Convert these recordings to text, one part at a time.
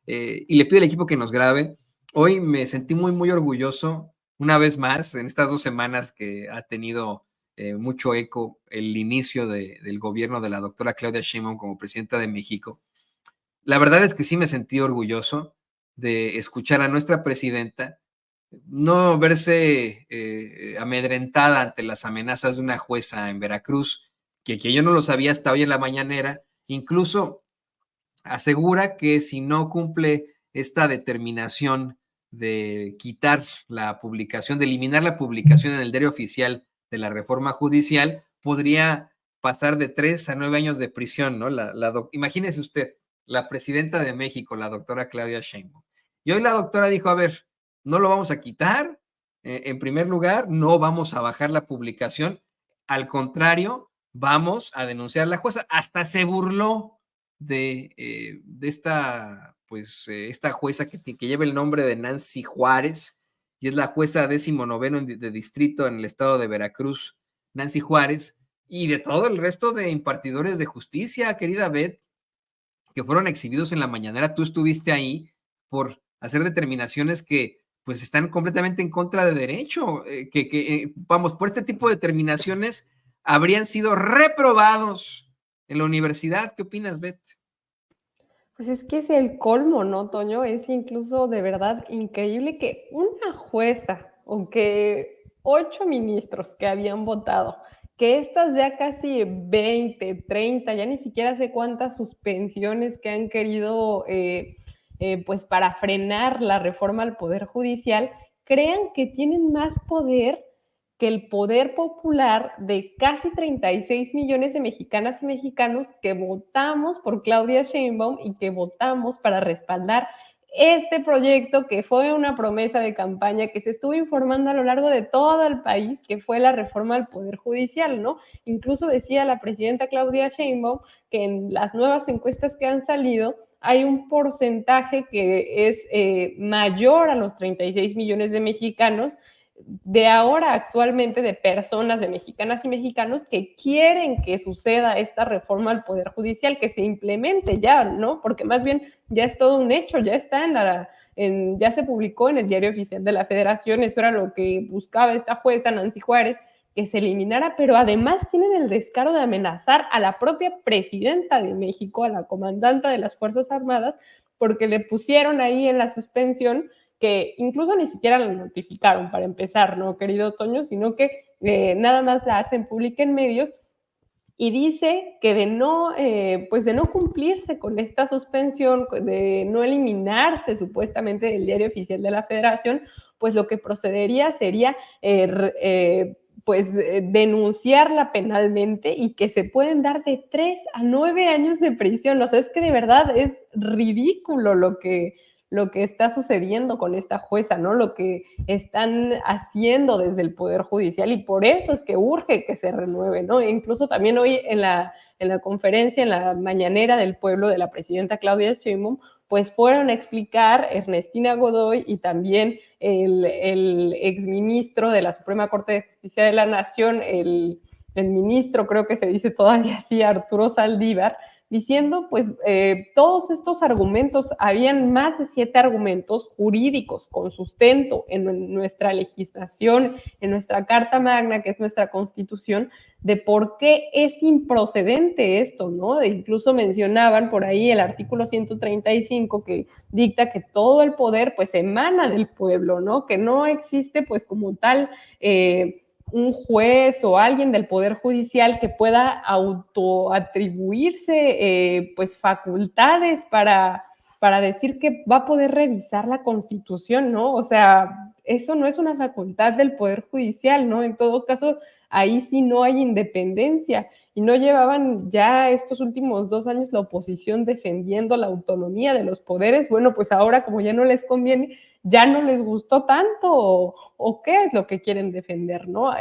y le pido al equipo que nos grabe. Hoy me sentí muy orgulloso, una vez más, en estas 2 semanas que ha tenido mucho eco el inicio del gobierno de la doctora Claudia Sheinbaum como presidenta de México. La verdad es que sí me sentí orgulloso de escuchar a nuestra presidenta no verse amedrentada ante las amenazas de una jueza en Veracruz, que yo no lo sabía hasta hoy en la mañanera. Incluso asegura que si no cumple esta determinación de quitar la publicación, de eliminar la publicación en el diario oficial de la reforma judicial, podría pasar de 3 a 9 años de prisión, ¿no? Imagínese usted, la presidenta de México, la doctora Claudia Sheinbaum. Y hoy la doctora dijo, a ver, no lo vamos a quitar, en primer lugar, no vamos a bajar la publicación, al contrario, vamos a denunciar a la jueza. Hasta se burló de esta, pues, esta jueza que lleva el nombre de Nancy Juárez, y es la jueza 19º de distrito en el estado de Veracruz, Nancy Juárez, y de todo el resto de impartidores de justicia, querida Beth, que fueron exhibidos en la mañanera. Tú estuviste ahí por hacer determinaciones que pues están completamente en contra de derecho, vamos, por este tipo de determinaciones habrían sido reprobados en la universidad. ¿Qué opinas, Beth? Pues es que es el colmo, ¿no, Toño? Es incluso de verdad increíble que una jueza o que 8 ministros que habían votado, que estas ya casi 20, 30, ya ni siquiera sé cuántas suspensiones que han querido pues para frenar la reforma al Poder Judicial, crean que tienen más poder que el poder popular de casi 36 millones de mexicanas y mexicanos que votamos por Claudia Sheinbaum y que votamos para respaldar este proyecto que fue una promesa de campaña que se estuvo informando a lo largo de todo el país, que fue la reforma al Poder Judicial, ¿no? Incluso decía la presidenta Claudia Sheinbaum que en las nuevas encuestas que han salido hay un porcentaje que es mayor a los 36 millones de mexicanos de ahora actualmente de personas, de mexicanas y mexicanos que quieren que suceda esta reforma al Poder Judicial, que se implemente ya, ¿no? Porque más bien ya es todo un hecho, ya está ya se publicó en el diario oficial de la Federación, eso era lo que buscaba esta jueza Nancy Juárez, que se eliminara, pero además tienen el descaro de amenazar a la propia presidenta de México, a la comandante de las Fuerzas Armadas, porque le pusieron ahí en la suspensión que incluso ni siquiera la notificaron para empezar, ¿no, querido Toño? Sino que nada más la hacen pública en medios y dice que pues de no cumplirse con esta suspensión, de no eliminarse supuestamente del diario oficial de la Federación, pues lo que procedería sería denunciarla penalmente y que se pueden dar de 3 a 9 años de prisión. O sea, es que de verdad es ridículo lo que está sucediendo con esta jueza, ¿no? Lo que están haciendo desde el Poder Judicial y por eso es que urge que se renueve, ¿no? E incluso también hoy en la conferencia, en la mañanera del pueblo de la presidenta Claudia Sheinbaum, pues fueron a explicar Ernestina Godoy y también el exministro de la Suprema Corte de Justicia de la Nación, el ministro, creo que se dice todavía así, Arturo Saldívar, diciendo pues todos estos argumentos, habían más de 7 argumentos jurídicos con sustento en nuestra legislación, en nuestra Carta Magna, que es nuestra Constitución, de por qué es improcedente esto, ¿no? Incluso mencionaban por ahí el artículo 135 que dicta que todo el poder pues emana del pueblo, ¿no? Que no existe pues como tal un juez o alguien del Poder Judicial que pueda autoatribuirse pues facultades para decir que va a poder revisar la Constitución, ¿no? O sea, eso no es una facultad del Poder Judicial, ¿no? En todo caso, ahí sí no hay independencia y no llevaban ya estos últimos 2 años la oposición defendiendo la autonomía de los poderes. Bueno, pues ahora como ya no les conviene, ya no les gustó tanto o qué es lo que quieren defender, ¿no?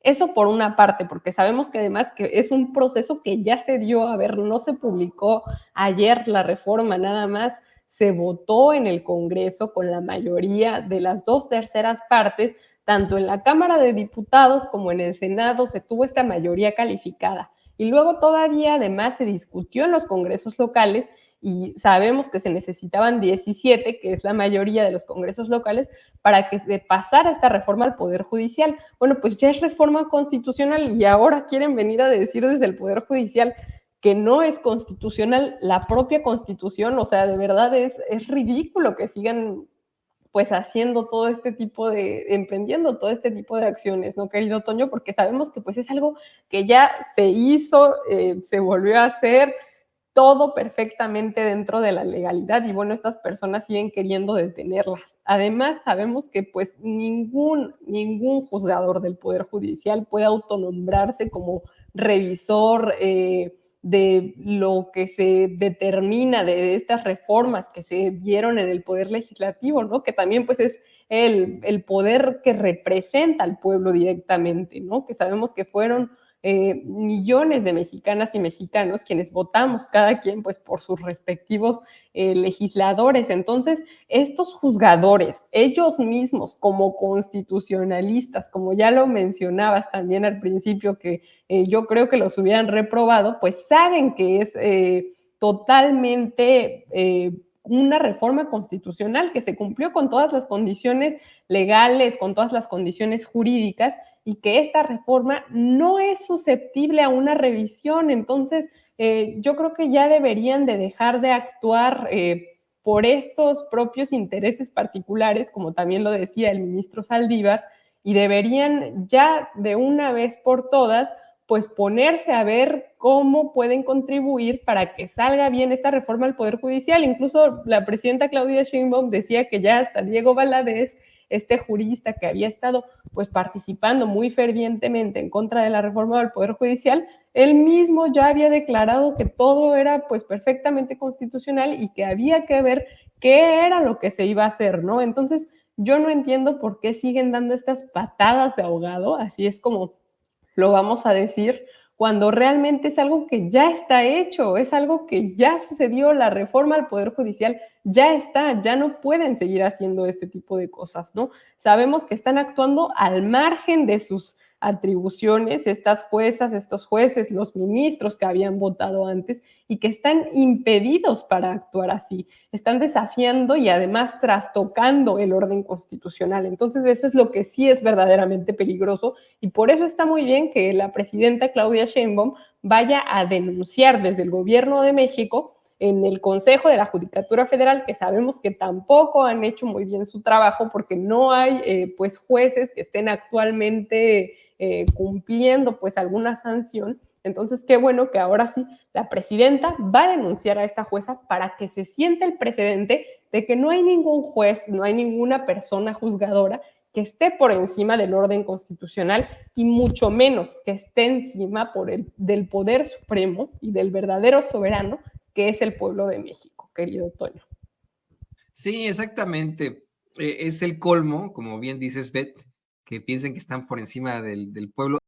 Eso por una parte, porque sabemos que además que es un proceso que ya se dio, a ver, no se publicó ayer la reforma, nada más se votó en el Congreso con la mayoría de las 2/3 partes, tanto en la Cámara de Diputados como en el Senado se tuvo esta mayoría calificada. Y luego todavía además se discutió en los congresos locales y sabemos que se necesitaban 17, que es la mayoría de los congresos locales, para que se pasara esta reforma al Poder Judicial. Bueno, pues ya es reforma constitucional y ahora quieren venir a decir desde el Poder Judicial que no es constitucional la propia Constitución. O sea, de verdad es ridículo que sigan pues haciendo todo este tipo emprendiendo todo este tipo de acciones, ¿no, querido Toño? Porque sabemos que pues es algo que ya se hizo, se volvió a hacer, todo perfectamente dentro de la legalidad y bueno, estas personas siguen queriendo detenerlas. Además, sabemos que pues ningún juzgador del Poder Judicial puede autonombrarse como revisor de lo que se determina de estas reformas que se dieron en el Poder Legislativo, ¿no? Que también pues es el poder que representa al pueblo directamente, ¿no? Que sabemos que fueron millones de mexicanas y mexicanos quienes votamos cada quien pues por sus respectivos legisladores. Entonces, estos juzgadores, ellos mismos como constitucionalistas, como ya lo mencionabas también al principio, que yo creo que los hubieran reprobado, pues saben que es totalmente una reforma constitucional que se cumplió con todas las condiciones legales, con todas las condiciones jurídicas, y que esta reforma no es susceptible a una revisión. Entonces, yo creo que ya deberían de dejar de actuar por estos propios intereses particulares, como también lo decía el ministro Saldívar, y deberían ya de una vez por todas pues ponerse a ver cómo pueden contribuir para que salga bien esta reforma al Poder Judicial. Incluso la presidenta Claudia Sheinbaum decía que ya hasta Diego Valadez, este jurista que había estado pues participando muy fervientemente en contra de la reforma del Poder Judicial, él mismo ya había declarado que todo era pues perfectamente constitucional y que había que ver qué era lo que se iba a hacer, ¿no? Entonces, yo no entiendo por qué siguen dando estas patadas de ahogado, así es como lo vamos a decir, cuando realmente es algo que ya está hecho, es algo que ya sucedió, la reforma al Poder Judicial ya está, ya no pueden seguir haciendo este tipo de cosas, ¿no? Sabemos que están actuando al margen de sus atribuciones, estas juezas, estos jueces, los ministros que habían votado antes y que están impedidos para actuar así, están desafiando y además trastocando el orden constitucional. Entonces eso es lo que sí es verdaderamente peligroso y por eso está muy bien que la presidenta Claudia Sheinbaum vaya a denunciar desde el gobierno de México en el Consejo de la Judicatura Federal, que sabemos que tampoco han hecho muy bien su trabajo porque no hay pues jueces que estén actualmente cumpliendo pues alguna sanción. Entonces, qué bueno que ahora sí la presidenta va a denunciar a esta jueza para que se siente el precedente de que no hay ningún juez, no hay ninguna persona juzgadora que esté por encima del orden constitucional y mucho menos que esté encima del poder supremo y del verdadero soberano que es el pueblo de México, querido Toño. Sí, exactamente. Es el colmo, como bien dices, Beth, que piensen que están por encima del pueblo.